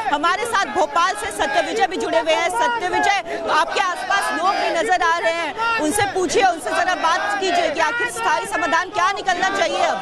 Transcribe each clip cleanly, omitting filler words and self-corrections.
हमारे साथ भोपाल से सत्यविजय भी जुड़े हुए हैं। सत्यविजय, आपके आसपास लोग भी नजर आ रहे हैं, उनसे पूछिए, उनसे जरा बात कीजिए कि आखिर स्थायी समाधान क्या निकलना चाहिए अब।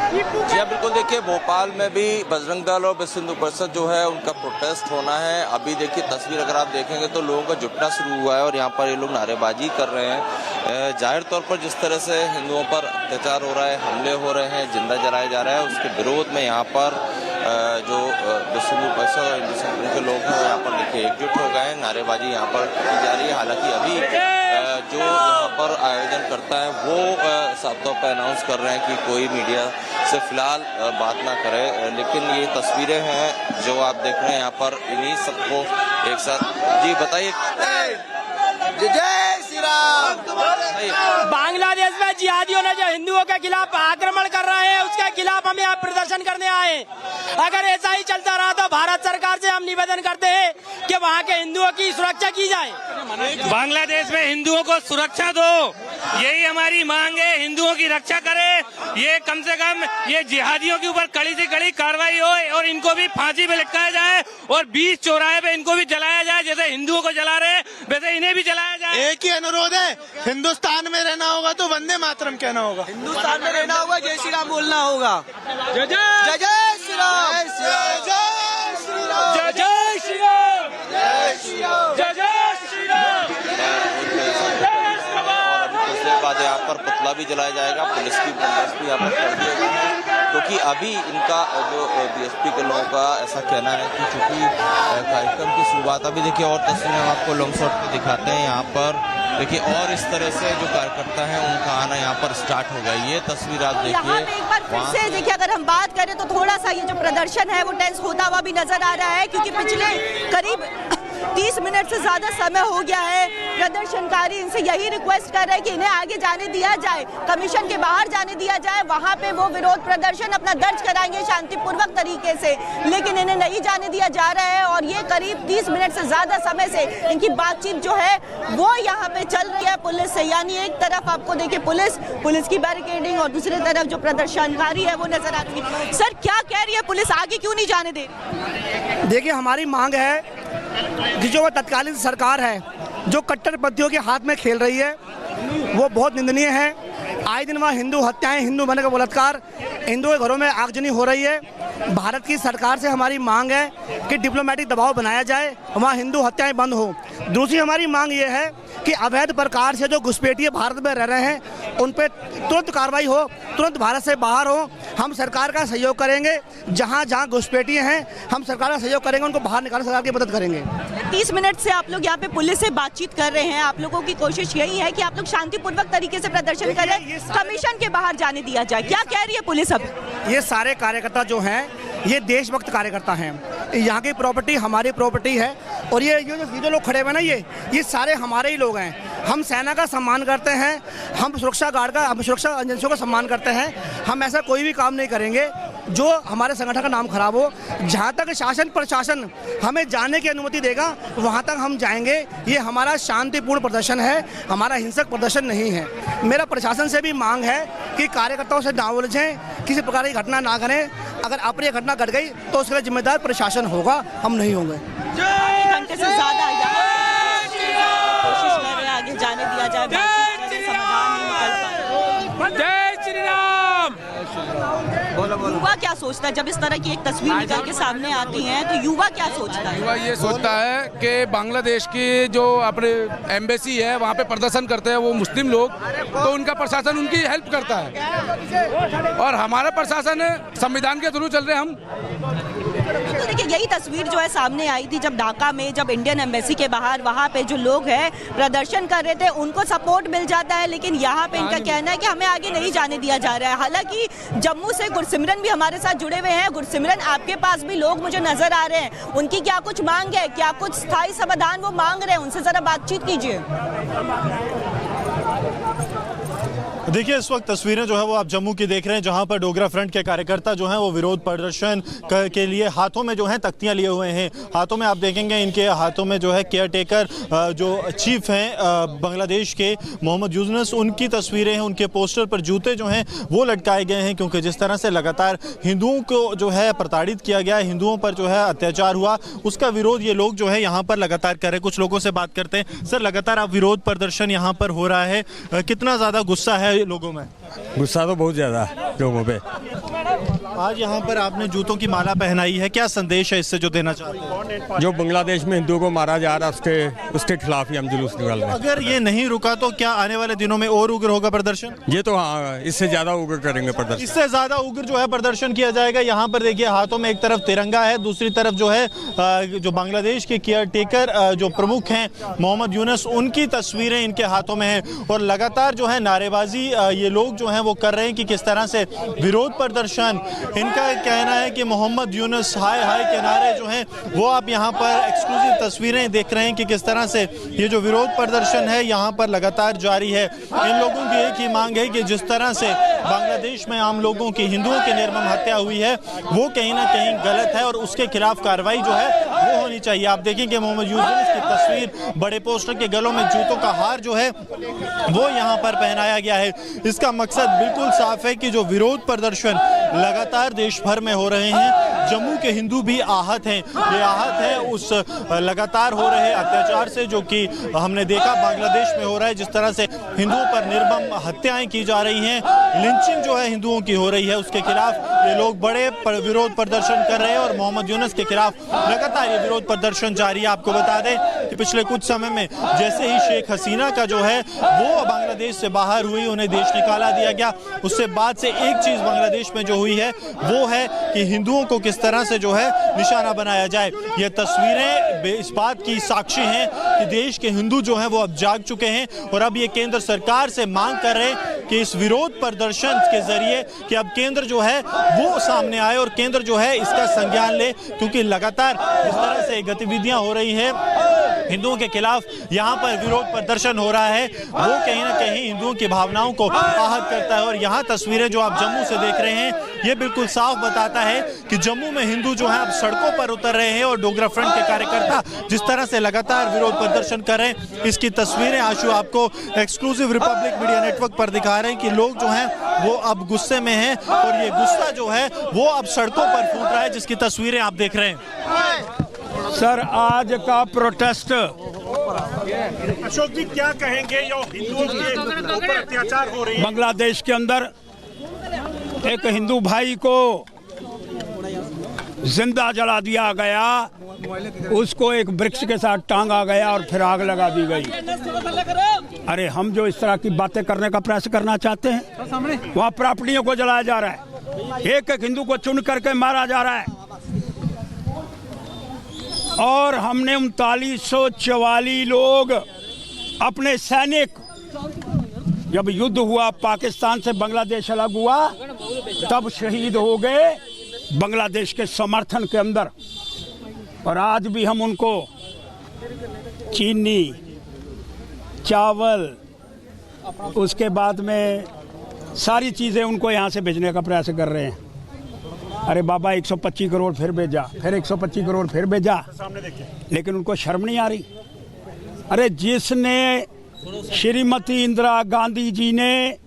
जी बिल्कुल, देखिए भोपाल में भी बजरंग दल और विश्व हिंदू परिषद जो है उनका प्रोटेस्ट होना है। अभी देखिए तस्वीर अगर आप देखेंगे तो लोगों का जुटना शुरू हुआ है और यहाँ पर ये लोग नारेबाजी कर रहे हैं। जाहिर तौर पर जिस तरह से हिंदुओं पर अत्याचार हो रहा है, हमले हो रहे हैं, जिंदा जलाया जा रहा है, उसके विरोध में यहाँ पर जो विश्व हिंदू परिषद और हिंदू संगठन के लोग हैं यहाँ पर देखिए एकजुट हो गए हैं। नारेबाजी यहाँ पर की जा रही है। हालांकि अभी जो यहाँ पर आयोजन करता है वो साफ तौर पर अनाउंस कर रहे हैं कि कोई मीडिया से फिलहाल बात ना करे, लेकिन ये तस्वीरें हैं जो आप देख रहे हैं यहाँ पर, इन्हीं सबको एक साथ। जी बताइए। जय श्री राम। बांग्लादेश में जिहादियों ने जो हिंदुओं के खिलाफ आक्रमण कर रहे हैं उसके खिलाफ हम यहाँ प्रदर्शन करने आए। अगर ऐसा ही चलता रहा तो भारत सरकार से हम निवेदन करते हैं कि वहाँ के हिंदुओं की सुरक्षा की जाए। बांग्लादेश में हिंदुओं को सुरक्षा दो, यही हमारी मांग है। हिंदुओं की रक्षा करे, ये कम से कम ये जिहादियों के ऊपर कड़ी से कड़ी कार्रवाई हो और इनको भी फांसी पे लटकाया जाए और 20 चौराहे पे इनको भी जलाया जाए। जैसे हिंदुओं को जला रहे वैसे इन्हें भी जलाया जाए। एक ही अनुरोध है, हिंदुस्तान में रहना होगा तो वंदे मातरम कहना होगा, हिंदुस्तान में रहना होगा जय श्री राम बोलना होगा। जय जय जय श्री राम, जय श्री राम, जय जय श्री राम, जय श्री राम, जय जय श्री राम। कुछ देर बाद यहाँ पर पुतला भी जलाया जाएगा। पुलिस की बंदोबस्त भी यहाँ पर कर दिया गया है, क्योंकि अभी इनका जो बीएसपी के लोगों का ऐसा कहना है कि चूंकि कार्यक्रम की शुरुआत, अभी देखिए और तस्वीरें हम आपको लॉन्ग शॉट पे दिखाते हैं यहाँ पर देखिए, और इस तरह से जो कार्यकर्ता है उनका आना यहाँ पर स्टार्ट हो गया। ये तस्वीर आप देखिए। यहाँ पे एक बार फिर से देखिए, अगर हम बात करें तो थोड़ा सा ये जो प्रदर्शन है वो टेंस होता हुआ भी नजर आ रहा है, क्योंकि पिछले करीब 30 मिनट से ज्यादा समय हो गया है। प्रदर्शनकारी इनसे यही रिक्वेस्ट कर रहे हैं कि इन्हें आगे जाने दिया जाए, कमीशन के बाहर जाने दिया जाए, वहां पे वो विरोध प्रदर्शन अपना दर्ज कराएंगे शांतिपूर्वक तरीके से, लेकिन इन्हें नहीं जाने दिया जा रहा है। और ये करीब 30 मिनट से ज्यादा समय से इनकी बातचीत जो है वो यहाँ पे चल रही है पुलिस से। यानी एक तरफ आपको देखिए पुलिस की बैरिकेडिंग और दूसरी तरफ जो प्रदर्शनकारी है वो नजर आती है। सर क्या कह रही है पुलिस, आगे क्यों नहीं जाने दे? देखिए हमारी मांग है कि जो तत्कालीन सरकार है जो कट्टरपंथियों के हाथ में खेल रही है वो बहुत निंदनीय है। आए दिन वहाँ हिंदू हत्याएं, हिंदू बनने का बलात्कार, हिंदुओं के घरों में आगजनी हो रही है। भारत की सरकार से हमारी मांग है कि डिप्लोमेटिक दबाव बनाया जाए, वहाँ हिंदू हत्याएं बंद हो। दूसरी हमारी मांग ये है कि अवैध प्रकार से जो घुसपैठिए भारत में रह रहे हैं उन पर तुरंत कार्रवाई हो, तुरंत भारत से बाहर हो। हम सरकार का सहयोग करेंगे, जहाँ जहाँ घुसपैठिए हैं हम सरकार का सहयोग करेंगे, उनको बाहर निकालने सरकार की मदद करेंगे। 30 मिनट से आप लोग यहाँ पे पुलिस से बातचीत कर रहे हैं, आप लोगों की कोशिश यही है कि आप लोग शांतिपूर्वक तरीके से प्रदर्शन करें, कमीशन के बाहर जाने दिया जाए। क्या कह रही है पुलिस अब? ये सारे कार्यकर्ता जो हैं ये देशभक्त कार्यकर्ता हैं, यहाँ की प्रॉपर्टी हमारी प्रॉपर्टी है और ये जो लोग खड़े हुए ना ये सारे हमारे ही लोग हैं। हम सेना का सम्मान करते हैं, हम सुरक्षा गार्ड का, हम सुरक्षा एजेंसियों का सम्मान करते हैं। हम ऐसा कोई भी काम नहीं करेंगे जो हमारे संगठन का नाम खराब हो। जहाँ तक शासन प्रशासन हमें जाने की अनुमति देगा वहाँ तक हम जाएंगे। ये हमारा शांतिपूर्ण प्रदर्शन है, हमारा हिंसक प्रदर्शन नहीं है। मेरा प्रशासन से भी मांग है कि कार्यकर्ताओं से ना उलझें, किसी प्रकार की घटना ना करें। अगर अप्रिय घटना घट गई तो उसके लिए जिम्मेदार प्रशासन होगा, हम नहीं होंगे। घंटे से ज्यादा कोशिश कर रहे हैं आगे जाने दिया जाए, समाधान नहीं निकल पा रहा। जय श्री राम। युवा क्या सोचता है जब इस तरह की एक तस्वीर निकल के सामने आती है, तो युवा क्या सोचता है? युवा ये सोचता है कि बांग्लादेश की जो अपने एम्बेसी है वहाँ पे प्रदर्शन करते हैं वो मुस्लिम लोग, तो उनका प्रशासन उनकी हेल्प करता है और हमारा प्रशासन संविधान के थ्रू चल रहे हम। तो देखिए यही तस्वीर जो है सामने आई थी जब ढाका में, जब इंडियन एम्बेसी के बाहर वहाँ पे जो लोग हैं प्रदर्शन कर रहे थे उनको सपोर्ट मिल जाता है, लेकिन यहाँ पे इनका कहना है कि हमें आगे नहीं जाने दिया जा रहा है। हालांकि जम्मू से गुरसिमरन भी हमारे साथ जुड़े हुए हैं। गुरसिमरन, आपके पास भी लोग मुझे नजर आ रहे हैं, उनकी क्या कुछ मांग है, क्या कुछ स्थायी समाधान वो मांग रहे हैं, उनसे जरा बातचीत कीजिए। देखिए इस वक्त तस्वीरें जो है वो आप जम्मू की देख रहे हैं, जहां पर डोगरा फ्रंट के कार्यकर्ता जो हैं वो विरोध प्रदर्शन के लिए हाथों में जो है तख्तियां लिए हुए हैं। हाथों में आप देखेंगे इनके हाथों में जो है केयर टेकर जो चीफ हैं बांग्लादेश के मोहम्मद यूनुस, उनकी तस्वीरें हैं, उनके पोस्टर पर जूते जो हैं वो लटकाए गए हैं, क्योंकि जिस तरह से लगातार हिंदुओं को जो है प्रताड़ित किया गया, हिंदुओं पर जो है अत्याचार हुआ, उसका विरोध ये लोग जो है यहाँ पर लगातार कर रहे हैं। कुछ लोगों से बात करते हैं। सर, लगातार आप विरोध प्रदर्शन यहाँ पर हो रहा है, कितना ज़्यादा गुस्सा है लोगों में? गुस्सा तो बहुत ज्यादा है लोगों पे। आज यहाँ पर आपने जूतों की माला पहनाई है, क्या संदेश है इससे जो देना चाहते हैं? जो बांग्लादेश में हिंदुओं को मारा जा रहा है उसके खिलाफ ही हम जुलूस निकाल रहे हैं। अगर ये नहीं रुका तो क्या आने वाले दिनों में और उग्र होगा प्रदर्शन? ये तो हाँ, इससे ज्यादा उग्र करेंगे प्रदर्शन। इससे ज्यादा उग्र जो है प्रदर्शन किया जाएगा। यहाँ पर देखिए हाथों में एक तरफ तिरंगा है, दूसरी तरफ जो है जो बांग्लादेश के केयर टेकर जो प्रमुख हैं मोहम्मद यूनुस, उनकी तस्वीरें इनके हाथों में हैं और लगातार जो है नारेबाजी ये लोग जो हैं वो कर रहे हैं कि किस तरह से विरोध प्रदर्शन। इनका कहना है कि मोहम्मद यूनुस हाय हाय के नारे जो हैं वो आप यहाँ पर एक्सक्लूसिव तस्वीरें देख रहे हैं कि किस तरह से ये जो विरोध प्रदर्शन है यहाँ पर लगातार जारी है। इन लोगों की एक ही मांग है कि जिस तरह से बांग्लादेश में आम लोगों की, हिंदुओं की निर्मम हत्या हुई है वो कहीं ना कहीं गलत है और उसके खिलाफ कार्रवाई जो है वो होनी चाहिए। आप देखेंगे मोहम्मद यूनुस की तस्वीर, बड़े पोस्टर के गलों में जूतों का हार जो है वो यहाँ पर पहनाया गया है। इसका मकसद बिल्कुल साफ है कि जो विरोध प्रदर्शन लगातार देश भर में हो रहे हैं, जम्मू के हिंदू भी आहत हैं। ये आहत है उस लगातार हो रहे अत्याचार से जो कि हमने देखा बांग्लादेश में हो रहा है, जिस तरह से हिंदुओं पर निर्मम हत्याएं की जा रही हैं, लिंचिंग जो है हिंदुओं की हो रही है, उसके खिलाफ ये लोग बड़े विरोध प्रदर्शन कर रहे हैं और मोहम्मद यूनुस के खिलाफ लगातार ये विरोध प्रदर्शन जारी है। आपको बता दें कि पिछले कुछ समय में जैसे ही शेख हसीना का जो है वो बांग्लादेश से बाहर हुई, उन्हें देश निकाला दिया गया, उससे बाद से एक चीज बांग्लादेश में जो हुई है वो है कि हिंदुओं को किस तरह से जो है निशाना बनाया जाए। ये तस्वीरें इस बात की साक्षी हैं कि देश के हिंदू जो हैं वो अब जाग चुके हैं और अब ये केंद्र सरकार से मांग कर रहे हैं कि इस विरोध प्रदर्शन के जरिए कि अब केंद्र जो है वो सामने आए और केंद्र जो है इसका संज्ञान ले, क्योंकि लगातार जिस तरह से गतिविधियां हो रही हैं हिंदुओं के खिलाफ, यहाँ पर विरोध प्रदर्शन हो रहा है, वो कहीं ना कहीं हिंदुओं की भावनाओं को आहत करता है। और यहाँ तस्वीरें जो आप जम्मू से देख रहे हैं ये बिल्कुल साफ बताता है कि जम्मू में हिंदू जो है अब सड़कों पर उतर रहे हैं और डोगरा फ्रंट के कार्यकर्ता जिस तरह से लगातार विरोध प्रदर्शन कर रहे हैं, इसकी तस्वीरें आशु आपको एक्सक्लूसिव रिपब्लिक मीडिया नेटवर्क पर दिखा रहे हैं कि लोग जो हैं वो अब गुस्से में हैं और ये गुस्सा जो है वो अब सड़कों पर फूट रहा है, जिसकी तस्वीरें आप देख रहे हैं। सर, आज का प्रोटेस्ट, अशोक जी क्या कहेंगे, जो हिंदुओं के ऊपर अत्याचार हो रहे हैं बांग्लादेश के अंदर, एक हिंदू भाई को जिंदा जला दिया गया, उसको एक वृक्ष के साथ टांगा गया और फिर आग लगा दी गई। अरे हम जो इस तरह की बातें करने का प्रयास करना चाहते हैं, वहाँ प्रॉपर्टियों को जलाया जा रहा है, एक एक हिंदू को चुन करके मारा जा रहा है और हमने 3944 लोग अपने सैनिक, जब युद्ध हुआ पाकिस्तान से बांग्लादेश अलग हुआ तब शहीद हो गए बांग्लादेश के समर्थन के अंदर। और आज भी हम उनको चीनी, चावल, उसके बाद में सारी चीज़ें उनको यहाँ से भेजने का प्रयास कर रहे हैं। अरे बाबा 125 करोड़ फिर भेजा, फिर 125 करोड़ फिर भेजा, लेकिन उनको शर्म नहीं आ रही। अरे जिसने श्रीमती इंदिरा गांधी जी ने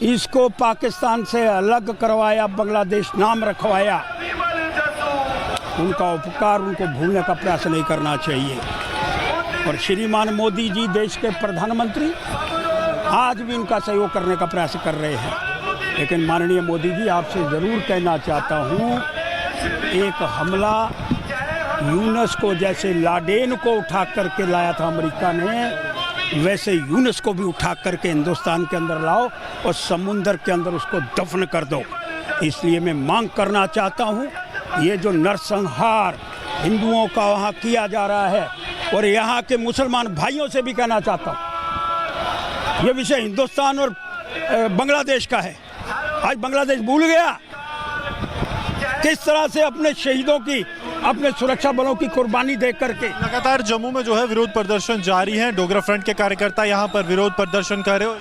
इसको पाकिस्तान से अलग करवाया, बांग्लादेश नाम रखवाया, उनका उपकार उनको भूलने का प्रयास नहीं करना चाहिए। और श्रीमान मोदी जी देश के प्रधानमंत्री आज भी उनका सहयोग करने का प्रयास कर रहे हैं। लेकिन माननीय मोदी जी, आपसे ज़रूर कहना चाहता हूँ, एक हमला यूनुस को जैसे लाडेन को उठा करके लाया था अमेरिका ने, वैसे यूनुस को भी उठा करके हिंदुस्तान के अंदर लाओ और समुंदर के अंदर उसको दफन कर दो। इसलिए मैं मांग करना चाहता हूँ, ये जो नरसंहार हिंदुओं का वहाँ किया जा रहा है, और यहाँ के मुसलमान भाइयों से भी कहना चाहता हूँ, ये विषय हिंदुस्तान और बांग्लादेश का है। आज बांग्लादेश भूल गया किस तरह से अपने शहीदों की, अपने सुरक्षा बलों की कुर्बानी दे करके। लगातार जम्मू में जो है विरोध प्रदर्शन जारी है, डोगरा फ्रंट के कार्यकर्ता यहाँ पर विरोध प्रदर्शन कर रहे हो।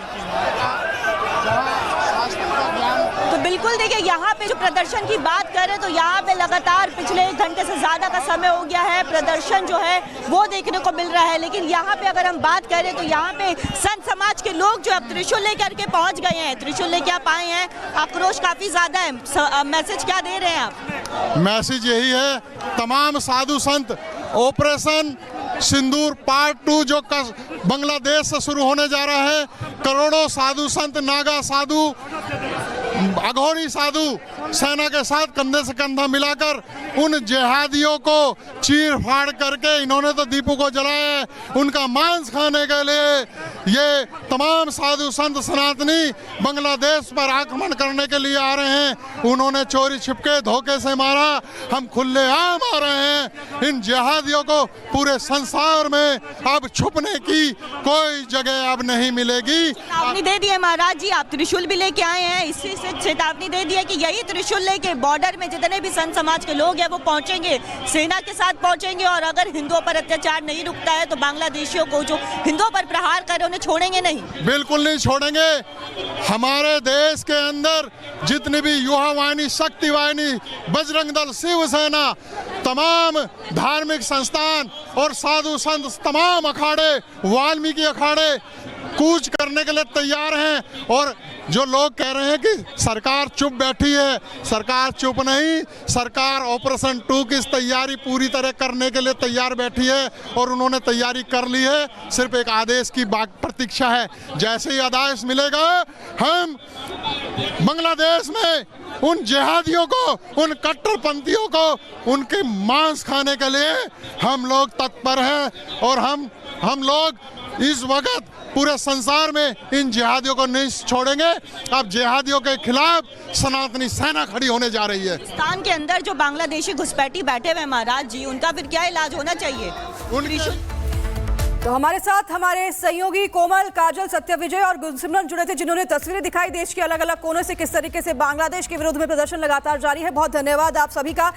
बिल्कुल देखिए, यहाँ पे जो प्रदर्शन की बात करें तो यहाँ पे लगातार पिछले 1 घंटे से ज्यादा का समय हो गया है, प्रदर्शन जो है वो देखने को मिल रहा है। लेकिन यहाँ पे अगर हम बात करें तो यहाँ पे संत समाज के लोग जो अब त्रिशूल लेकर के पहुंच गए हैं, त्रिशूल लेके आप आए हैं, आक्रोश काफी ज्यादा है, मैसेज क्या दे रहे हैं आप? मैसेज यही है, तमाम साधु संत ऑपरेशन सिंदूर पार्ट 2 जो बांग्लादेश से शुरू होने जा रहा है, करोड़ों साधु संत, नागा साधु, अघोरी साधु सेना के साथ कंधे से कंधा मिलाकर उन जिहादियों को चीर फाड़ करके इन्होंने तो दीपों को जलाया है, उनका मांस खाने के लिए ये तमाम साधु संत सनातनी बांग्लादेश पर आक्रमण करने के लिए आ रहे हैं। उन्होंने चोरी छिपके धोखे से मारा, हम खुलेआम आ रहे हैं। इन जिहादियों को पूरे संसार में अब छुपने की कोई जगह अब नहीं मिलेगी। चेतावनी दे दी है महाराज जी, आप त्रिशूल भी लेके आए हैं, इससे चेतावनी दे दी है कि यही त्रिशूल लेके बॉर्डर में जितने भी संत समाज के लोग हैं वो पहुंचेंगे, सेना के साथ पहुंचेंगे, और अगर हिंदुओं पर अत्याचार नहीं रुकता है तो बांग्लादेशियों को जो हिंदुओं पर प्रहार कर उन्हें छोड़ेंगे नहीं। बिल्कुल नहीं छोड़ेंगे। हमारे देश के अंदर जितनी भी युवा वाहिनी, शक्ति वाहिनी, बजरंग दल, शिवसेना, तमाम धार्मिक संस्थान और साधु संत, तमाम अखाड़े, वाल्मीकि अखाड़े कूच करने के लिए तैयार हैं। और जो लोग कह रहे हैं कि सरकार चुप बैठी है, सरकार चुप नहीं, सरकार ऑपरेशन 2 की तैयारी पूरी तरह करने के लिए तैयार बैठी है और उन्होंने तैयारी कर ली है। सिर्फ एक आदेश की प्रतीक्षा है। जैसे ही आदेश मिलेगा, हम बांग्लादेश में उन जिहादियों को, उन कट्टरपंथियों को, उनके मांस खाने के लिए हम लोग तत्पर हैं। और हम लोग इस वक्त पूरे संसार में इन जिहादियों को नहीं छोड़ेंगे। अब जिहादियों के खिलाफ सनातनी सेना खड़ी होने जा रही है। पाकिस्तान के अंदर जो बांग्लादेशी घुसपैठी बैठे हुए महाराज जी, उनका फिर क्या इलाज होना चाहिए? तो हमारे साथ हमारे सहयोगी कोमल, काजल, सत्य विजय और गुलसिमरन जुड़े थे, जिन्होंने तस्वीरें दिखाई देश के अलग अलग कोनों से किस तरीके से बांग्लादेश के विरोध में प्रदर्शन लगातार जारी है। बहुत धन्यवाद आप सभी का।